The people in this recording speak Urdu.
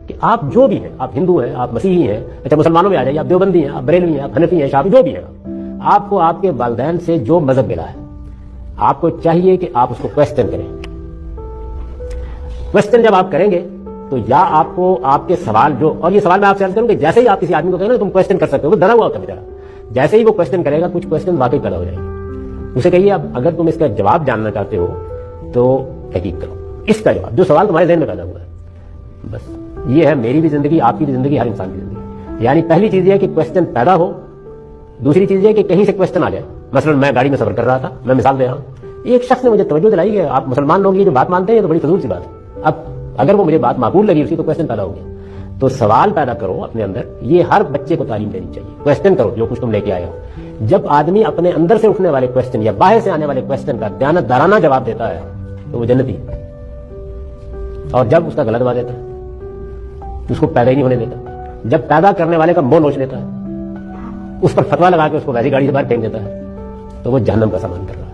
کہ آپ جو بھی ہیں، آپ ہندو ہیں، آپ مسیحی ہیں، اچھا مسلمانوں میں آ جائیے، آپ دیوبندی ہیں، آپ بریلوی ہیں، آپ حنفی ہیں، شافعی، جو بھی ہیں، آپ کو آپ کے والدین سے جو مذہب ملا ہے آپ کو چاہیے کہ آپ اس کو کویسچن کریں. کویسچن جب آپ کریں گے تو یا آپ کو آپ کے سوال جو، اور یہ سوال میں آپ سے عرض کروں کہ جیسے ہی آپ کسی آدمی کو کہیں نا تم کویسچن کر سکتے ہو، وہ ڈرا ہوا ہوتا ہے بیچارہ، جیسے ہی وہ کویسچن کرے گا کچھ کویسچن واقعی پیدا ہو جائیں گے. اسے کہیے اب اگر تم اس کا جواب جاننا چاہتے ہو تو تحقیق کرو، اس کا جواب جو سوال تمہارے ذہن میں پیدا ہوا ہے. بس یہ ہے میری بھی زندگی، آپ کی بھی زندگی، ہر انسان کی زندگی. یعنی پہلی چیز یہ ہے کہ کویسچن پیدا ہو، دوسری چیز یہ کہ کہیں سے کویسچن آ جائے. مثلا میں گاڑی میں سفر کر رہا تھا، میں مثال دے رہا ہوں، ایک شخص نے مجھے توجہ دلائی کہ آپ مسلمان لوگ یہ جو بات مانتے ہیں یہ تو بڑی فضول سی بات ہے. اب اگر وہ مجھے بات معقول لگی اسی تو کویسچن پیدا ہو گیا. تو سوال پیدا کرو اپنے اندر، یہ ہر بچے کو تعلیم دینی چاہیے. کویسچن کرو جو کچھ تم لے کے آئے ہو. جب آدمی اپنے اندر سے اٹھنے والے کویسچن یا باہر سے آنے والے کویسچن کا دیانتدارانہ جواب دیتا ہے تو وہ جنتی ہے، اور جب اس کا غلط جواب دیتا ہے اس کو پیدا ہی نہیں ہونے دیتا. جب پیدا کرنے والے کا منہ نوچ لیتا ہے، اس پر فتویٰ لگا کے اس کو ویسی گاڑی سے باہر پھینک دیتا ہے تو وہ جہنم کا سامان کر رہا ہے.